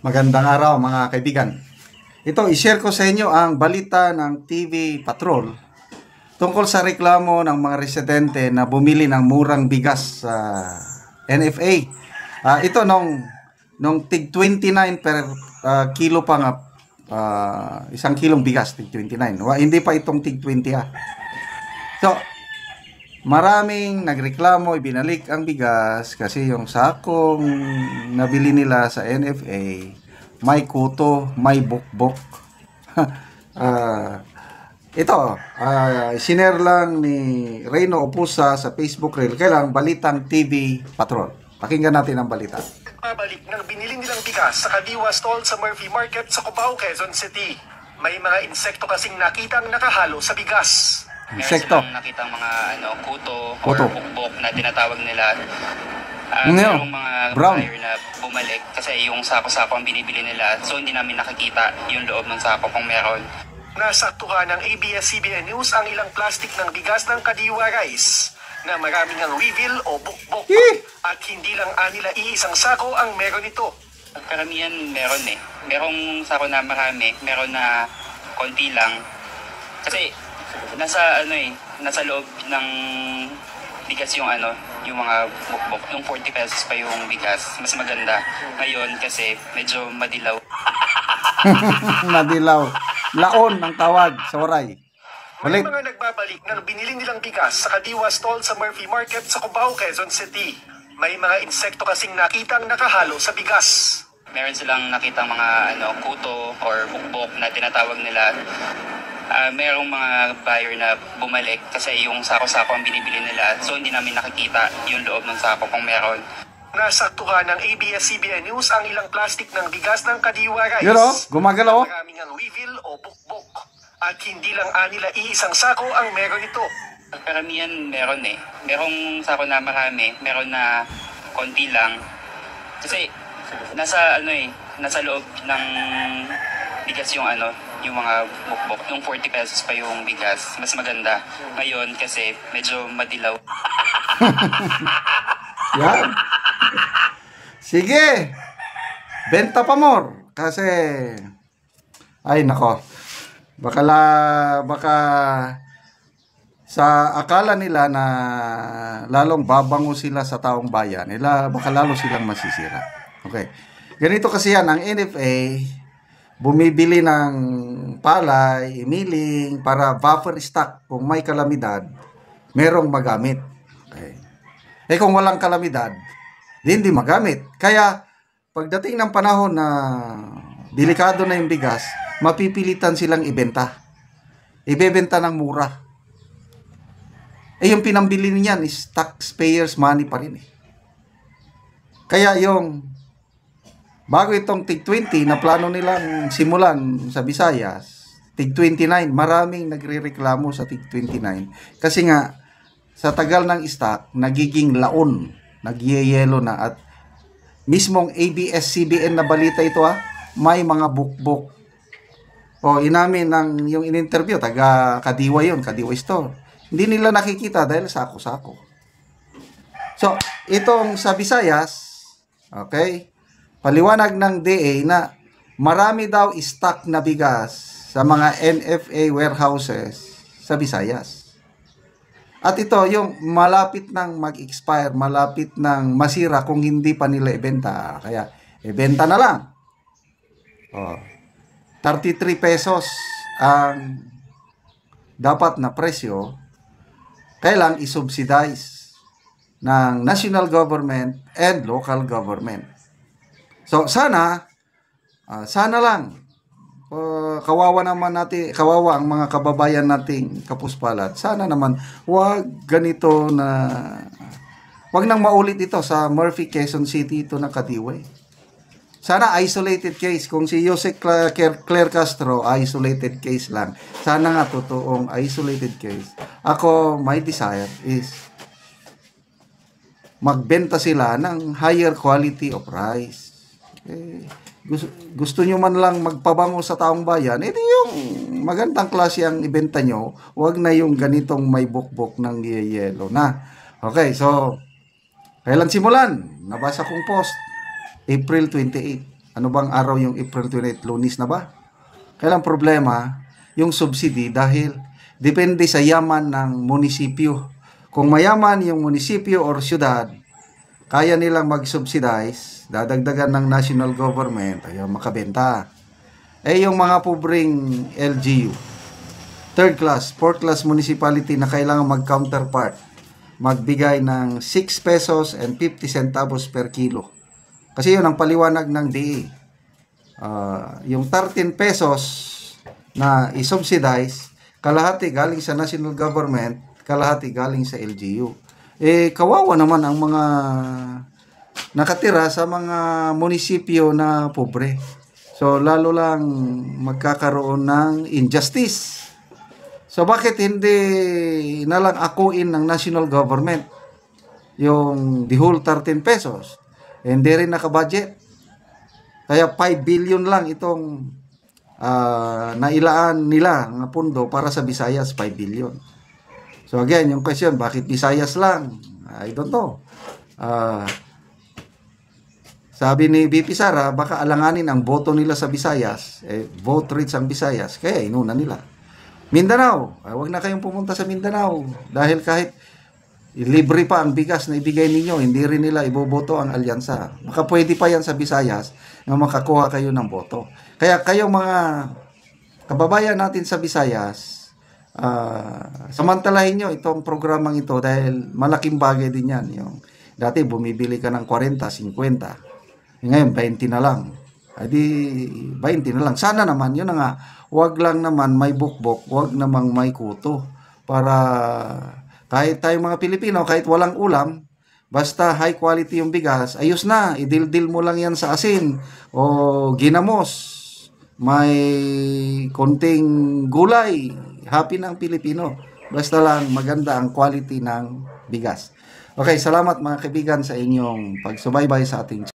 Magandang araw mga kaibigan. Ito, i-share ko sa inyo ang balita ng TV Patrol tungkol sa reklamo ng mga residente na bumili ng murang bigas sa NFA. Ito nung tig 29 per kilo pa nga, isang kilong bigas, tig 29. Hindi pa itong tig 20 . So, maraming nagreklamo, ibinalik ang bigas kasi yung sakong nabili nila sa NFA may kuto, may bukbok. Sinare lang ni Reyno Opusa sa Facebook Reel. Kailang Balitang TV Patrol. Pakinggan natin ang balita. Pabalik ng binili nilang bigas sa Kadiwa Stall sa Murphy Market sa Cubao, Quezon City. May mga insekto kasing nakitang nakahalo sa bigas. Insekto. Meron silang nakitang mga kuto or bukbok na tinatawag nila. Merong mga brown buyer na bumalik kasi yung sako-sako ang binibili nila. So hindi namin nakikita yung loob ng sako kung meron. Nasaktuhan ng ABS-CBN News ang ilang plastic ng bigas ng Kadiwa Rice na maraming ang reveal o bukbok. At hindi lang nila iisang sako ang meron ito. Karamihan meron Merong sako na marami, meron na konti lang. Kasi nasa loob ng bigas yung mga bukbok. Yung 40 pesos pa yung bigas, mas maganda. Ngayon kasi medyo madilaw. Madilaw. Laon ang tawag sa Waray. May mga nagbabalik ng binili nilang bigas sa Kadiwa Stall sa Murphy Market sa Cubao, Quezon City. May mga insekto kasing nakitang nakahalo sa bigas. Meron silang nakitang mga kuto or bukbok na tinatawag nila. Merong mga buyer na bumalik kasi yung sako-sako ang binibili nila. So hindi namin nakikita yung loob ng sako kung meron. Nasaktuhan ng ABS-CBN News ang ilang plastic ng bigas ng Kadiwa Rice. Gumagalaw. Maraming ang reveal o bukbok. At hindi lang nila iisang sako ang meron ito. Karamihan meron Merong sako na marami, meron na konti lang. Kasi nasa loob ng bigas yung mga bukbok. Yung 40 pesos pa yung bigas, mas maganda. Ngayon kasi medyo madilaw. Yan. Sige. Benta pa more. Kasi, ay nako. Baka sa akala nila na lalong babango sila sa taong bayan, baka lalo silang masisira. Okay. Ganito kasi yan, ang NFA, bumibili ng palay, iniling, para buffer stock. Kung may kalamidad, merong magamit. Okay. Kung walang kalamidad, hindi magamit. Kaya, pagdating ng panahon na delikado na yung bigas, mapipilitan silang ibenta. Ibebenta ng mura. Yung pinambili niyan is taxpayers money pa rin . Kaya bago itong tig 20 na plano nilang simulan sa Visayas, tig 29, maraming nagrereklamo sa tig 29. Kasi nga, sa tagal ng stock, nagiging laon, nagyeyelo na. At mismong ABS-CBN na balita ito may mga bukbok. Inamin yung in-interview, taga Kadiwa yun, Kadiwa Store. Hindi nila nakikita dahil sako-sako. So, itong sa Visayas, okay, paliwanag ng DA na marami daw stock na bigas sa mga NFA warehouses sa Visayas. At ito, yung malapit nang mag-expire, malapit nang masira kung hindi pa nila ibenta. Kaya, ibenta na lang. 33 pesos ang dapat na presyo. Kailang isubsidize ng national government and local government. So, sana lang, kawawa ang mga kababayan nating kapuspalad. Sana naman, wag nang maulit ito sa Murphy, Quezon City, ito na Kadiwa. Sana isolated case. Kung si Jose Claire Castro, isolated case lang. Sana nga totoong isolated case. Ako, my desire is magbenta sila ng higher quality of rice. Gusto nyo man lang magpabango sa taong bayan, ito yung magandang klase ang ibenta nyo. Huwag na yung ganitong may bukbok ng yelo na. Okay, so kailan simulan? Nabasa kong post, April 28. Ano bang araw yung April 28? Lunes na ba? Kailang problema, yung subsidy dahil depende sa yaman ng munisipyo. Kung mayaman yung munisipyo or syudad, kaya nilang mag-subsidize, dadagdagan ng national government, ayun, makabenta. Yung mga pobreng LGU, third class, fourth class municipality na kailangan mag-counterpart, magbigay ng 6 pesos and 50 centavos per kilo. Kasi yun ang paliwanag ng DA. Yung 13 pesos na i-subsidize, kalahati galing sa national government, kalahati galing sa LGU. Kawawa naman ang mga nakatira sa mga munisipyo na pobre. So, lalo lang magkakaroon ng injustice. So, bakit hindi nalang akuin ng national government yung the whole 13 pesos? Hindi rin nakabudget. Kaya 5 billion lang itong nailaan nila ng pundo para sa Visayas, 5 billion. So again, yung question, bakit Visayas lang? I don't know. Sabi ni BP Sara, baka alanganin ang boto nila sa Visayas. Vote rich ang Visayas, kaya inuna nila. Mindanao, wag na kayong pumunta sa Mindanao. Dahil kahit libre pa ang bigas na ibigay ninyo, hindi rin nila iboboto ang alyansa. Baka pwede pa yan sa Visayas na makakuha kayo ng boto. Kaya kayo mga kababayan natin sa Visayas, samantalahin nyo itong programang ito dahil malaking bagay din yan. Yung, dati bumibili ka ng 40, 50. Ngayon 20 na lang. Di 20 na lang. Sana naman, yun na nga, wag lang naman may bukbok, wag namang may kuto. Para kahit tayong mga Pilipino, kahit walang ulam, basta high quality yung bigas, ayos na, idildil mo lang yan sa asin o ginamos. May konting gulay, happy ng Pilipino. Basta lang maganda ang quality ng bigas. Okay, salamat mga kaibigan sa inyong pagsubaybay sa ating channel.